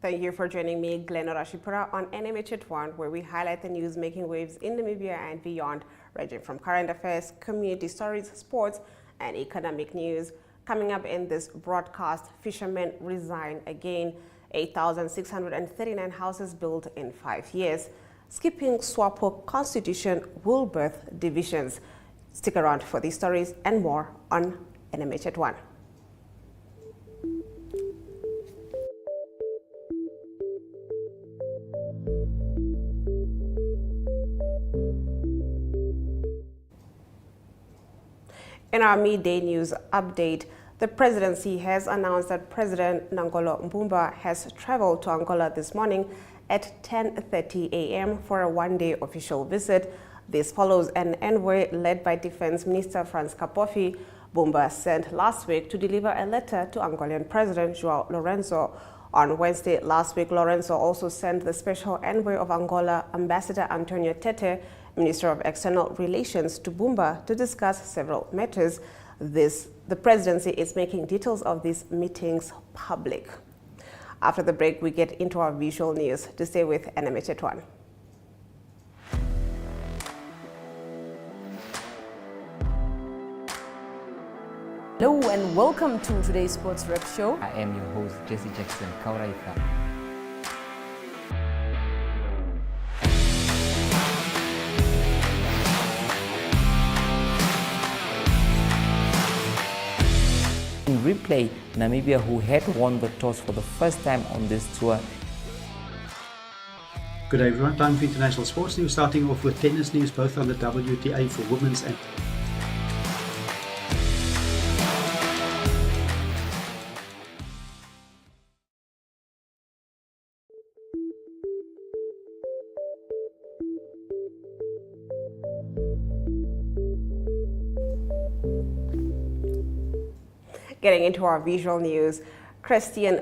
Thank you for joining me, Glen-Nora Tjipura, on NMH at 1, where we highlight the news making waves in Namibia and beyond, ranging from current affairs, community stories, sports, and economic news. Coming up in this broadcast, fishermen resign again. 8,639 houses built in 5 years. Skipping Swapo constitution will birth divisions. Stick around for these stories and more on NMH at 1. In our midday news update, the presidency has announced that President Nangolo Mbumba has traveled to Angola this morning at 10:30 a.m. for a one-day official visit. This follows an envoy led by Defense Minister Franz Kapofi. Mbumba sent last week to deliver a letter to Angolan President João Lourenço. On Wednesday last week, Lourenço also sent the special envoy of Angola, Ambassador Antonio Tete, Minister of External Relations, to Mbumba to discuss several matters. The presidency is making details of these meetings public. After the break, we get into our visual news. To stay with NMH at 1. Hello and welcome to today's Sports Rep Show. I am your host, Jesse Jackson Kauraifa. In replay, Namibia, who had won the toss for the first time on this tour. Good day everyone, time for international sports news, starting off with tennis news, both on the WTA for women's and Getting into our visual news, Christian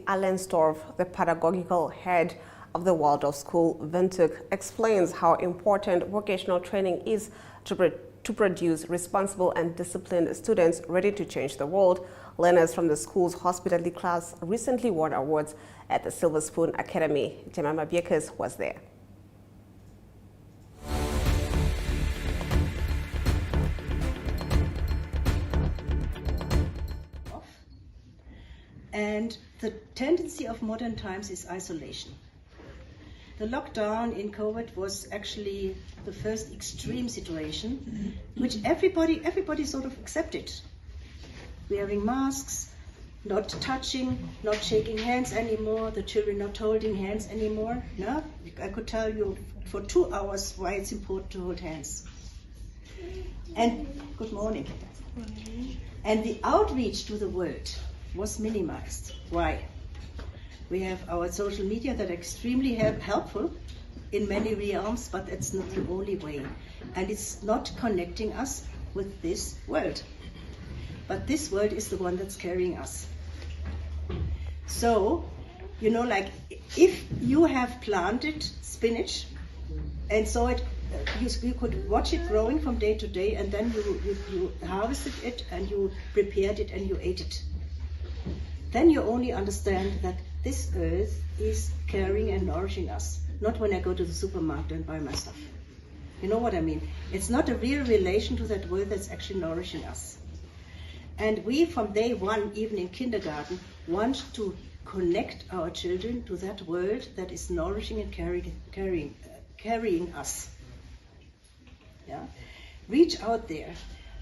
Allenstorff, the pedagogical head of the Waldorf School Windhoek, explains how important vocational training is to produce responsible and disciplined students ready to change the world. Learners from the school's hospitality class recently won awards at the Silver Spoon Academy. Jemima Biekes was there. And the tendency of modern times is isolation. The lockdown in COVID was actually the first extreme situation, which everybody sort of accepted. Wearing masks, not touching, not shaking hands anymore, the children not holding hands anymore. No? I could tell you for 2 hours why it's important to hold hands. And good morning. And the outreach to the world was minimized. Why? We have our social media that are extremely helpful in many realms, but it's not the only way. And it's not connecting us with this world. But this world is the one that's carrying us. So, you know, like if you have planted spinach and saw it, you could watch it growing from day to day, and then you harvested it and you prepared it and you ate it. Then you only understand that this earth is carrying and nourishing us, not when I go to the supermarket and buy my stuff. You know what I mean? It's not a real relation to that world that's actually nourishing us. And we, from day one, even in kindergarten, want to connect our children to that world that is nourishing and carrying us. Yeah? Reach out there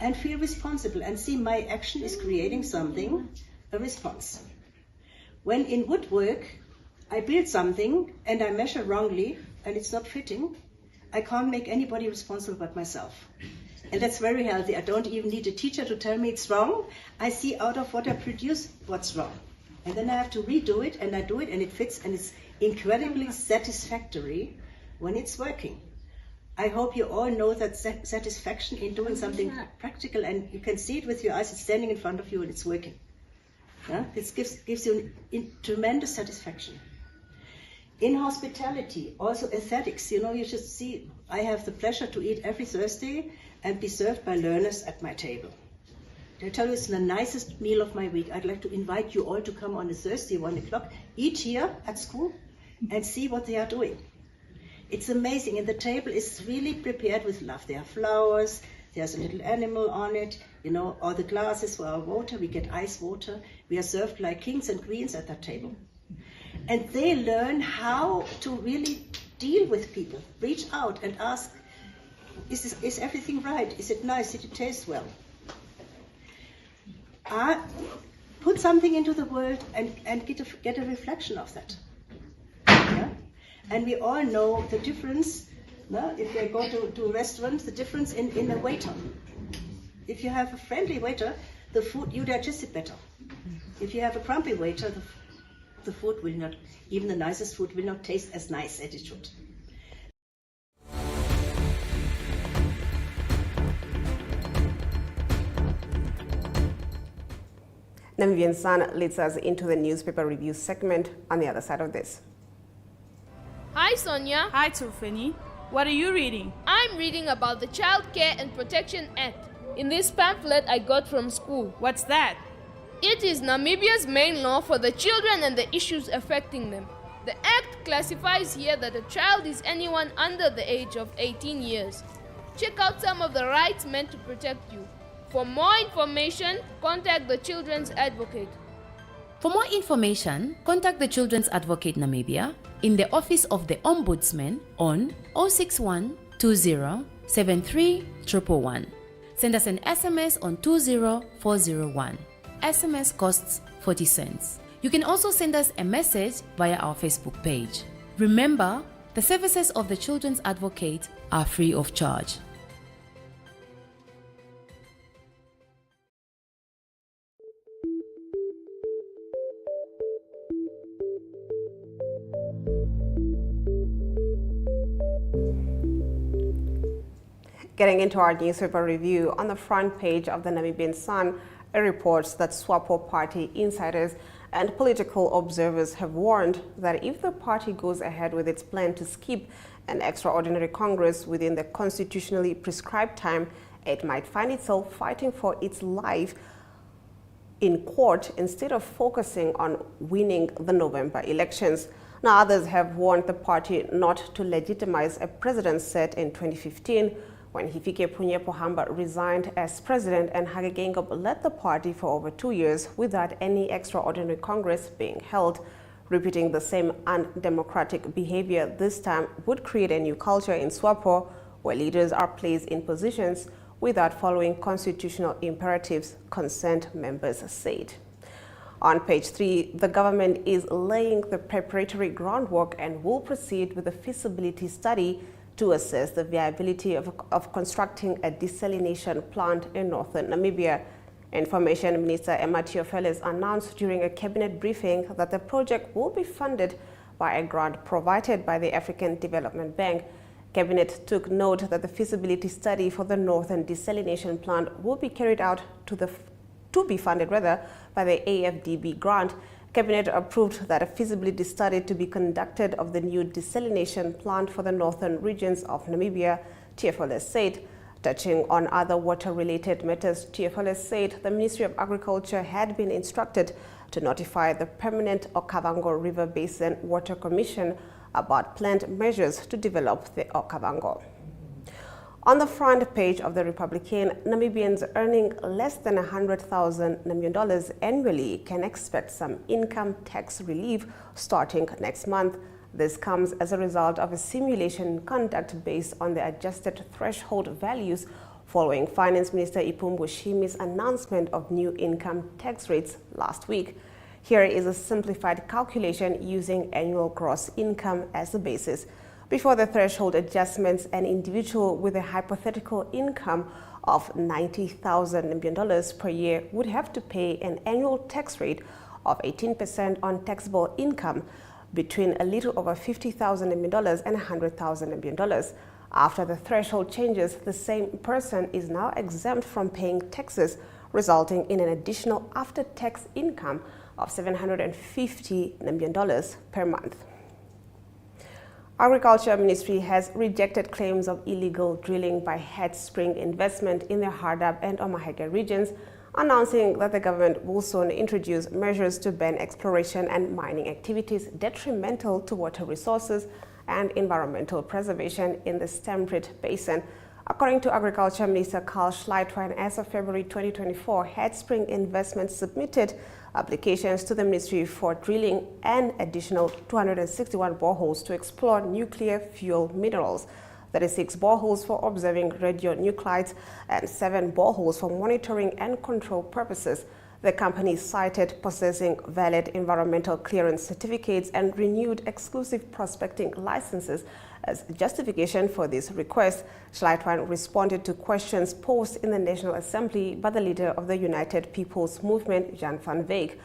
and feel responsible and see my action is creating something, a response. When in woodwork I build something and I measure wrongly and it's not fitting, I can't make anybody responsible but myself. And that's very healthy. I don't even need a teacher to tell me it's wrong. I see out of what I produce what's wrong. And then I have to redo it, and I do it and it fits, and it's incredibly satisfactory when it's working. I hope you all know that satisfaction in doing something practical, and you can see it with your eyes. It's standing in front of you and it's working. Yeah? This gives you tremendous satisfaction. In hospitality, also aesthetics, you know, you should see, I have the pleasure to eat every Thursday and be served by learners at my table. They tell you it's the nicest meal of my week. I'd like to invite you all to come on a Thursday, 1 o'clock, eat here at school and see what they are doing. It's amazing, and the table is really prepared with love. There are flowers, there's a little animal on it, you know, all the glasses for our water, we get ice water. We are served like kings and queens at that table. And they learn how to really deal with people, reach out and ask, is everything right? Is it nice? Did it taste well? Put something into the world and get a reflection of that. Yeah? And we all know the difference, no? If you go to restaurants, the difference in a waiter. If you have a friendly waiter, the food, you digest it better. If you have a grumpy waiter, the food will not, even the nicest food will not taste as nice as it should. Namibian Sun leads us into the newspaper review segment on the other side of this. Hi Sonia. Hi Tufeni. What are you reading? I'm reading about the Child Care and Protection Act. In this pamphlet I got from school. What's that? It is Namibia's main law for the children and the issues affecting them. The act classifies here that a child is anyone under the age of 18 years. Check out some of the rights meant to protect you. For more information, contact the Children's Advocate. For more information, contact the Children's Advocate Namibia in the Office of the Ombudsman on 061 20 73 111. Send us an SMS on 20401. SMS costs 40 cents. You can also send us a message via our Facebook page. Remember, the services of the Children's Advocate are free of charge. Getting into our newspaper review, on the front page of the Namibian Sun, it reports that Swapo party insiders and political observers have warned that if the party goes ahead with its plan to skip an extraordinary Congress within the constitutionally prescribed time, it might find itself fighting for its life in court instead of focusing on winning the November elections. Now, others have warned the party not to legitimize a precedent set in 2015 when Hifikepunye Pohamba resigned as president and Hage Geingob led the party for over 2 years without any extraordinary Congress being held. Repeating the same undemocratic behavior this time would create a new culture in Swapo where leaders are placed in positions without following constitutional imperatives, concerned members said. On page 3, the government is laying the preparatory groundwork and will proceed with a feasibility study to assess the viability of constructing a desalination plant in northern Namibia. Information Minister Emma Teofeles announced during a cabinet briefing that the project will be funded by a grant provided by the African Development Bank. Cabinet took note that the feasibility study for the northern desalination plant will be carried out to be funded by the AFDB grant. Cabinet approved that a feasibility study to be conducted of the new desalination plant for the northern regions of Namibia, Teofeles said. Touching on other water-related matters, Teofeles said the Ministry of Agriculture had been instructed to notify the Permanent Okavango River Basin Water Commission about planned measures to develop the Okavango. On the front page of the Republican, Namibians earning less than $100,000 Namibian annually can expect some income tax relief starting next month. This comes as a result of a simulation conduct based on the adjusted threshold values following Finance Minister Ipumbu Shimi's announcement of new income tax rates last week. Here is a simplified calculation using annual gross income as the basis. Before the threshold adjustments, an individual with a hypothetical income of $90,000 Namibian per year would have to pay an annual tax rate of 18% on taxable income between a little over $50,000 Namibian and $100,000 Namibian. After the threshold changes, the same person is now exempt from paying taxes, resulting in an additional after-tax income of $750 Namibian per month. Agriculture Ministry has rejected claims of illegal drilling by Head Spring Investment in the Hardap and Omaheke regions announcing that the government will soon introduce measures to ban exploration and mining activities detrimental to water resources and environmental preservation in the Stemrit Basin. According to Agriculture Minister Carl Schleitwein, as of February 2024, Headspring Investments submitted applications to the Ministry for drilling an additional 261 boreholes to explore nuclear fuel minerals, 36 boreholes for observing radionuclides, and 7 boreholes for monitoring and control purposes. The company cited possessing valid environmental clearance certificates and renewed exclusive prospecting licenses as justification for this request. Schleitwein responded to questions posed in the National Assembly by the leader of the United People's Movement, Jan van Wyk.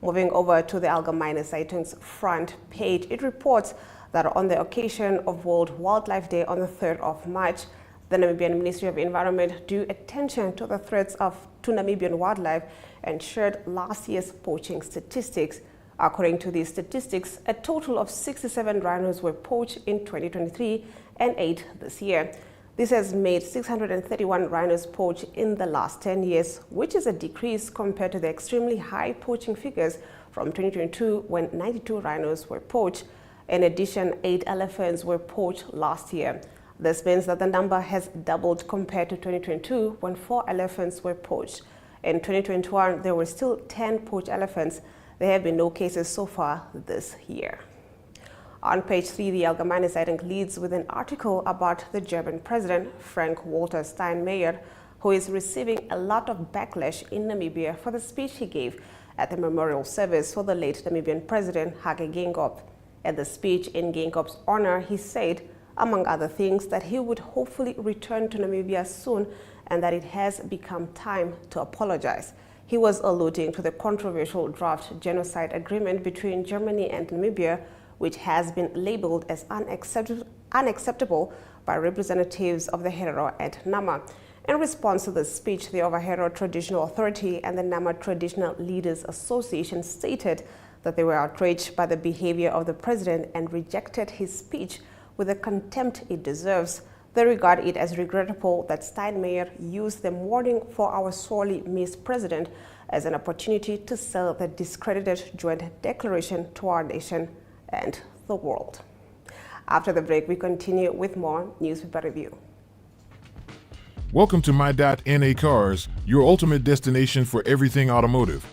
Moving over to the Algemene Zeitung's front page, it reports that on the occasion of World Wildlife Day on the 3rd of March, the Namibian Ministry of Environment drew attention to the threats to Namibian wildlife and shared last year's poaching statistics. According to these statistics, a total of 67 rhinos were poached in 2023 and 8 this year. This has made 631 rhinos poached in the last 10 years, which is a decrease compared to the extremely high poaching figures from 2022 when 92 rhinos were poached. In addition, 8 elephants were poached last year. This means that the number has doubled compared to 2022 when 4 elephants were poached. In 2021, there were still 10 poached elephants. There have been no cases so far this year. On page 3, the Algemene Zeitung leads with an article about the German president, Frank-Walter Steinmeier, who is receiving a lot of backlash in Namibia for the speech he gave at the memorial service for the late Namibian president, Hage Geingob. At the speech in Geingob's honor, he said, among other things, that he would hopefully return to Namibia soon and that it has become time to apologize. He was alluding to the controversial draft genocide agreement between Germany and Namibia, which has been labeled as unacceptable by representatives of the Herero and Nama. In response to the speech, the Overherero Traditional Authority and the Nama Traditional Leaders Association stated that they were outraged by the behavior of the president and rejected his speech with the contempt it deserves. They regard it as regrettable that Steinmeier used the mourning for our sorely missed president as an opportunity to sell the discredited joint declaration to our nation and the world. After the break, we continue with more newspaper review. Welcome to My.NA Cars, your ultimate destination for everything automotive.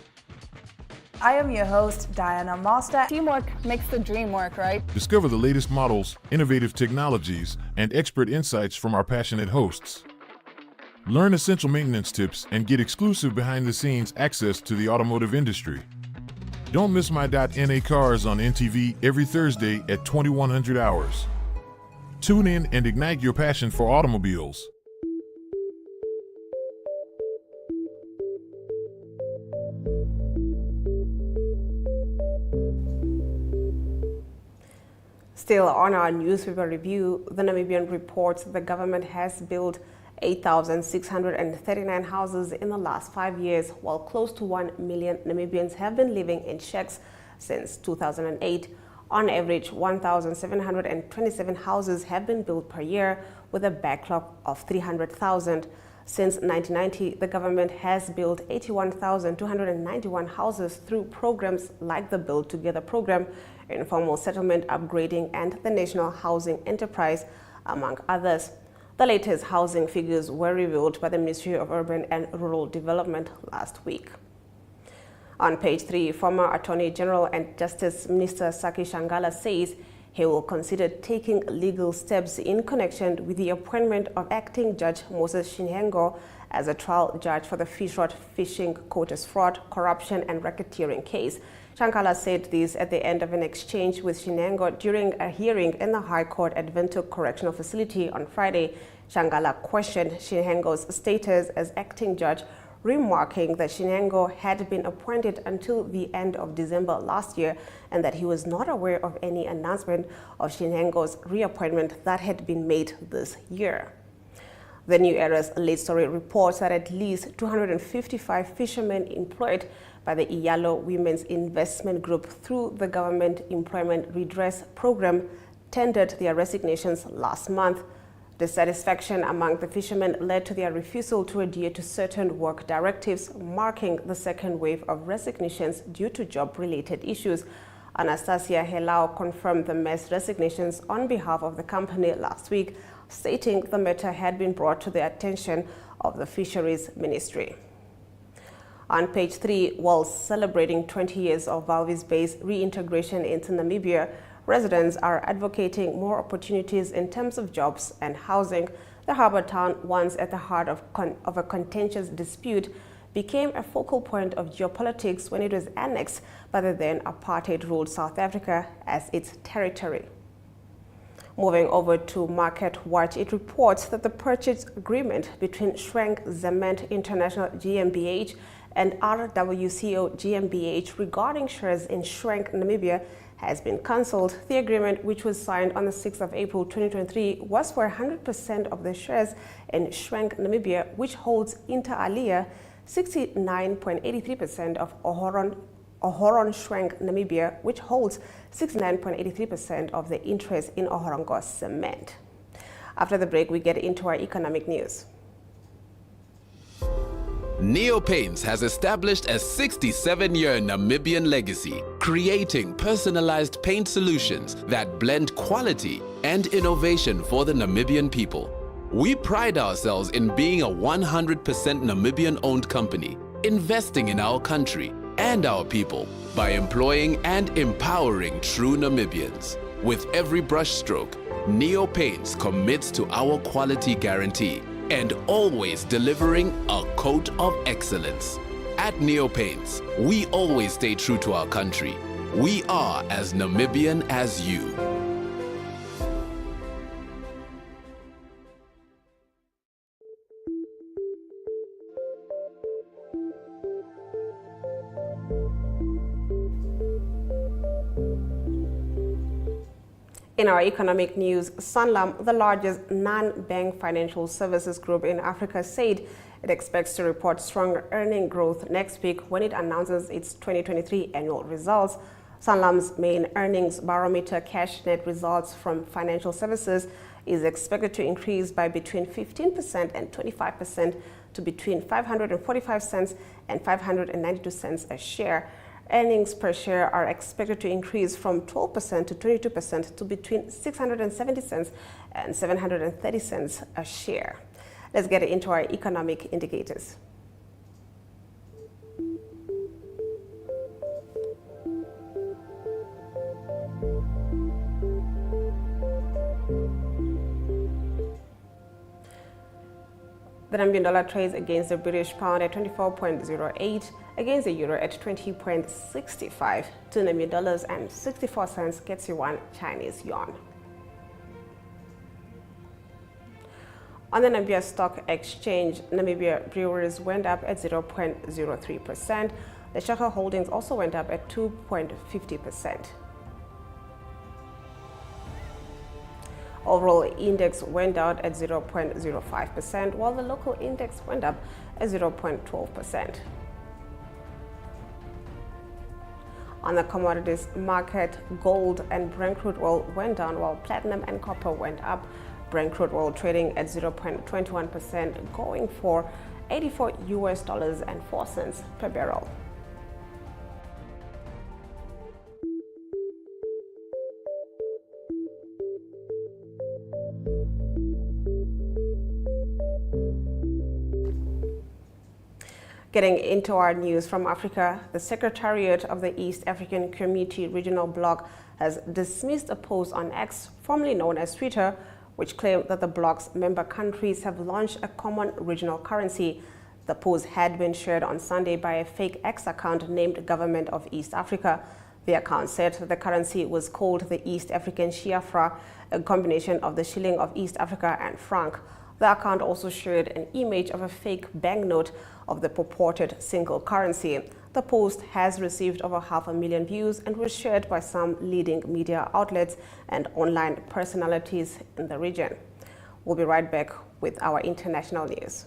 I am your host, Diana Master. Teamwork makes the dream work, right? Discover the latest models, innovative technologies, and expert insights from our passionate hosts. Learn essential maintenance tips and get exclusive behind-the-scenes access to the automotive industry. Don't miss My.NA Cars on NTV every Thursday at 2100 hours. Tune in and ignite your passion for automobiles. Still on our newspaper review, the Namibian reports the government has built 8,639 houses in the last 5 years, while close to 1 million Namibians have been living in shacks since 2008. On average, 1,727 houses have been built per year, with a backlog of 300,000. Since 1990, the government has built 81,291 houses through programs like the Build Together program, informal settlement upgrading, and the National Housing Enterprise, among others. The latest housing figures were revealed by the Ministry of Urban and Rural Development last week. On page 3, former Attorney General and Justice Minister Saki Shangala says he will consider taking legal steps in connection with the appointment of acting Judge Moses Shinhengo as a trial judge for the fish rod fishing quotas fraud, corruption, and racketeering case. Shangala said this at the end of an exchange with Shinhengo during a hearing in the High Court at Windhoek Correctional Facility on Friday. Shangala questioned Shinhengo's status as acting judge, remarking that Shinhengo had been appointed until the end of December last year and that he was not aware of any announcement of Shinhengo's reappointment that had been made this year. The New Era's late story reports that at least 255 fishermen employed by the Iyalo Women's Investment Group through the Government Employment Redress Program tendered their resignations last month. Dissatisfaction among the fishermen led to their refusal to adhere to certain work directives, marking the second wave of resignations due to job-related issues. Anastasia Helao confirmed the mass resignations on behalf of the company last week, stating the matter had been brought to the attention of the Fisheries Ministry. On page 3, while celebrating 20 years of Valvis Bay's reintegration into Namibia, residents are advocating more opportunities in terms of jobs and housing. The harbour town, once at the heart of a contentious dispute, became a focal point of geopolitics when it was annexed by the then apartheid-ruled South Africa as its territory. Moving over to Market Watch, it reports that the purchase agreement between Schwenk Cement International GmbH and RWCO GmbH regarding shares in Schwenk Namibia has been cancelled. The agreement, which was signed on the 6th of April 2023, was for 100% of the shares in Schwenk Namibia, which holds Inter Alia 69.83% of Ohoron Schwenk Namibia, which holds 69.83% of the interest in Ohorongo Cement. After the break, we get into our economic news. Neo Paints has established a 67-year Namibian legacy, creating personalized paint solutions that blend quality and innovation for the Namibian people. We pride ourselves in being a 100% Namibian-owned company, investing in our country and our people by employing and empowering true Namibians. With every brushstroke, Neo Paints commits to our quality guarantee and always delivering a coat of excellence. At Neo Paints, we always stay true to our country. We are as Namibian as you. In our economic news, Sanlam, the largest non-bank financial services group in Africa, said it expects to report strong earning growth next week when it announces its 2023 annual results. Sanlam's main earnings barometer, cash net results from financial services, is expected to increase by between 15% and 25% to between 545 cents and 592 cents a share. Earnings per share are expected to increase from 12% to 22% to between 670 cents and 730 cents a share. Let's get into our economic indicators. The Namibian dollar trades against the British pound at 24.08, against the euro at 20.65. 2 Namibian dollars and 64 cents gets you 1 Chinese yuan. On the Namibia Stock Exchange, Namibia Breweries went up at 0.03%. The Shaka Holdings also went up at 2.50%. Overall index went out at 0.05%, while the local index went up at 0.12%. On the commodities market, gold and Brent crude oil went down, while platinum and copper went up. Brent crude oil trading at 0.21%, going for $84.04 per barrel. Getting into our news from Africa, the Secretariat of the East African Community Regional Bloc has dismissed a post on X, formerly known as Twitter, which claimed that the bloc's member countries have launched a common regional currency. The post had been shared on Sunday by a fake X account named Government of East Africa. The account said that the currency was called the East African Chiafra, a combination of the shilling of East Africa and franc. The account also shared an image of a fake banknote of the purported single currency. The post has received over 500,000 views and was shared by some leading media outlets and online personalities in the region. We'll be right back with our international news.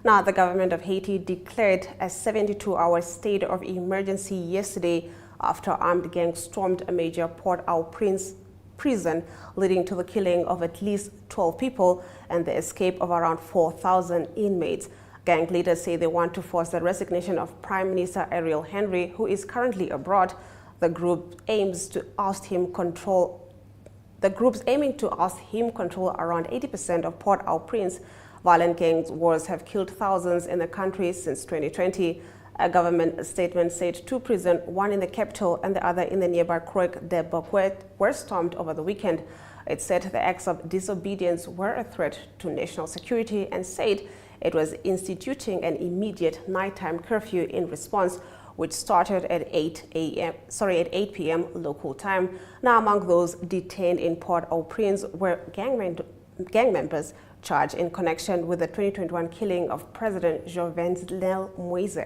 Now, the government of Haiti declared a 72-hour state of emergency yesterday after armed gangs stormed a major Port-au-Prince prison, leading to the killing of at least 12 people and the escape of around 4,000 inmates. Gang leaders say they want to force the resignation of Prime Minister Ariel Henry, who is currently abroad. The group aims to oust him control. The group's aiming to oust him control around 80% of Port-au-Prince. Violent gang wars have killed thousands in the country since 2020. A government statement said 2 prisons, one in the capital and the other in the nearby Croix de Boquet, were stormed over the weekend. It said the acts of disobedience were a threat to national security and said it was instituting an immediate nighttime curfew in response, which started at 8 p.m. local time. Now, among those detained in Port-au-Prince were gang members charged in connection with the 2021 killing of President Jovenel Moise.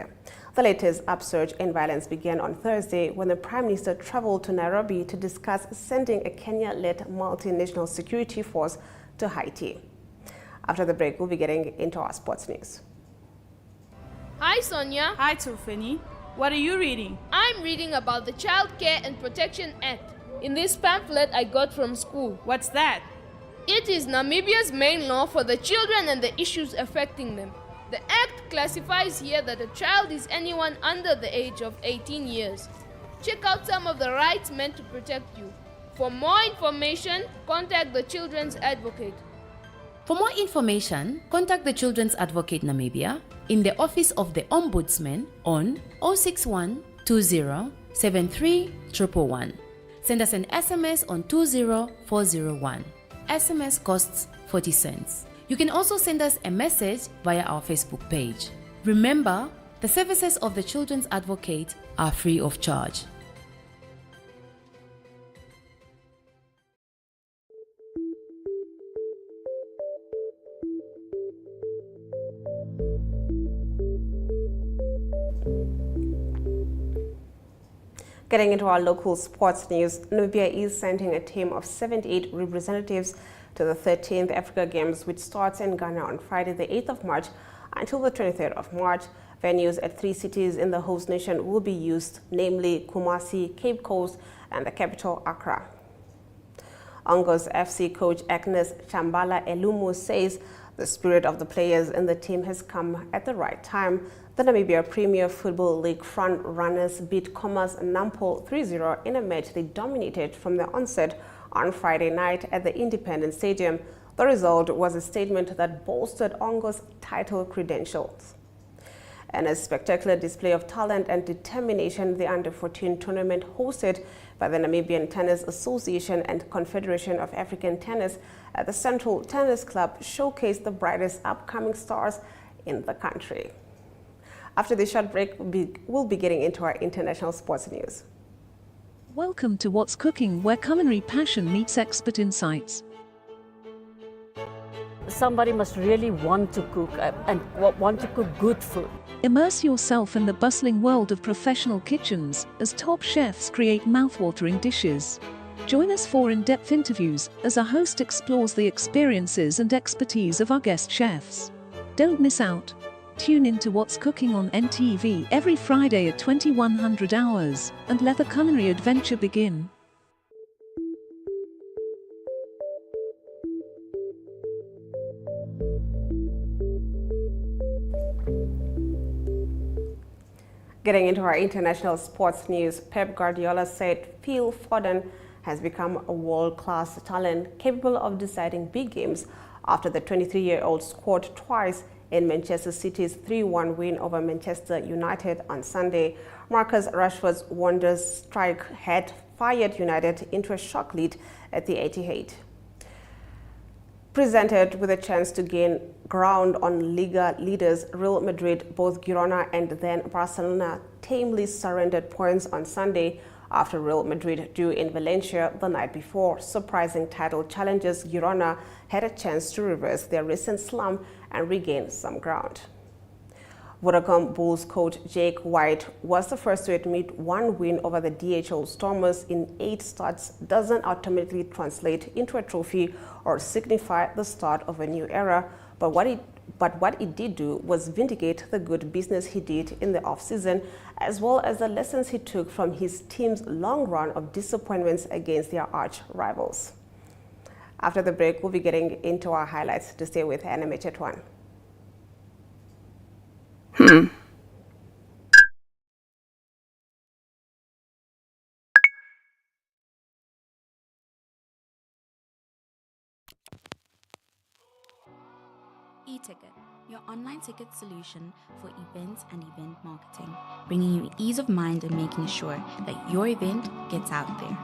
The latest upsurge in violence began on Thursday when the Prime Minister traveled to Nairobi to discuss sending a Kenya-led multinational security force to Haiti. After the break, we'll be getting into our sports news. Hi, Sonia. Hi, Tufeni. What are you reading? I'm reading about the Child Care and Protection Act in this pamphlet I got from school. What's that? It is Namibia's main law for the children and the issues affecting them. The Act classifies here that a child is anyone under the age of 18 years. Check out some of the rights meant to protect you. For more information, contact the Children's Advocate. For more information, contact the Children's Advocate Namibia in the Office of the Ombudsman on 061 20 73 111. Send us an SMS on 20401. SMS costs 40 cents. You can also send us a message via our Facebook page. Remember, the services of the Children's Advocate are free of charge. Getting into our local sports news, Namibia is sending a team of 78 representatives to the 13th Africa Games, which starts in Ghana on Friday, the 8th of March until the 23rd of March. Venues at 3 cities in the host nation will be used, namely Kumasi, Cape Coast, and the capital, Accra. Angos FC coach Agnes Chambala Elumu says the spirit of the players in the team has come at the right time. The Namibia Premier Football League front runners beat Commerce Nampo 3-0 in a match they dominated from the onset on Friday night at the Independence Stadium. The result was a statement that bolstered Ongo's title credentials. And a spectacular display of talent and determination, the Under-14 tournament hosted by the Namibian Tennis Association and Confederation of African Tennis at the Central Tennis Club showcased the brightest upcoming stars in the country. After this short break, we'll be getting into our international sports news. Welcome to What's Cooking, where culinary passion meets expert insights. Somebody must really want to cook and want to cook good food. Immerse yourself in the bustling world of professional kitchens as top chefs create mouthwatering dishes. Join us for in-depth interviews as our host explores the experiences and expertise of our guest chefs. Don't miss out. Tune in to What's Cooking on NTV every Friday at 2100 hours and let the culinary adventure begin. Getting into our international sports news, Pep Guardiola said Phil Foden has become a world-class talent capable of deciding big games after the 23-year-old scored twice in Manchester City's 3-1 win over Manchester United on Sunday. Marcus Rashford's wonder strike had fired United into a shock lead at the Etihad. Presented with a chance to gain ground on Liga leaders Real Madrid, both Girona and then Barcelona tamely surrendered points on Sunday after Real Madrid drew in Valencia the night before. Surprising title challengers Girona had a chance to reverse their recent slump and regain some ground. Vodacom Bulls coach Jake White was the first to admit one win over the DHL Stormers in 8 starts doesn't automatically translate into a trophy or signify the start of a new era, but But what it did do was vindicate the good business he did in the off-season, as well as the lessons he took from his team's long run of disappointments against their arch rivals. After the break, we'll be getting into our highlights. To stay with NMH at 1. E-ticket, your online ticket solution for events and event marketing, bringing you ease of mind and making sure that your event gets out there.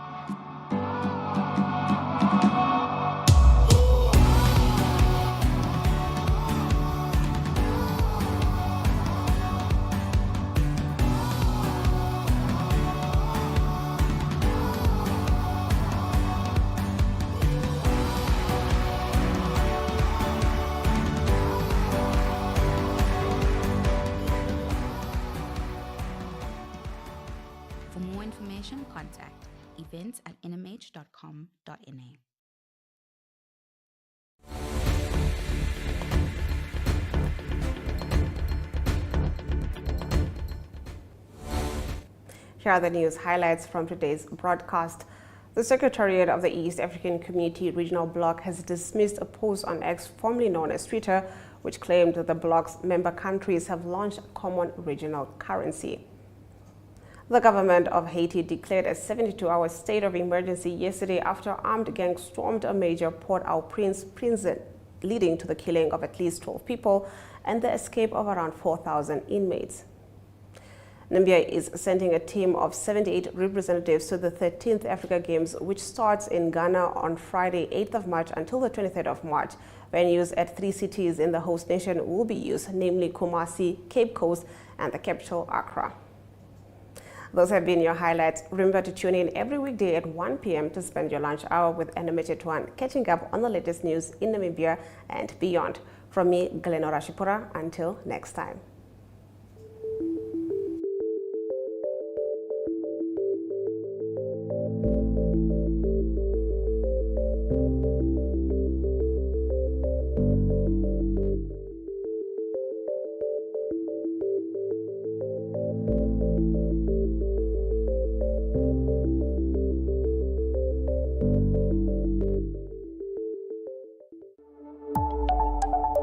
For more information, contact events@nmh.com.na. Here are the news highlights from today's broadcast. The Secretariat of the East African Community Regional Bloc has dismissed a post on X, formerly known as Twitter, which claimed that the bloc's member countries have launched a common regional currency. The government of Haiti declared a 72-hour state of emergency yesterday after armed gangs stormed a major Port-au-Prince prison, leading to the killing of at least 12 people and the escape of around 4,000 inmates. Namibia is sending a team of 78 representatives to the 13th Africa Games, which starts in Ghana on Friday, 8th of March until the 23rd of March. Venues at 3 cities in the host nation will be used, namely Kumasi, Cape Coast, and the capital, Accra. Those have been your highlights. Remember to tune in every weekday at 1 p.m. to spend your lunch hour with NMH at 1, catching up on the latest news in Namibia and beyond. From me, Glen-Nora Tjipura, until next time. Thank you.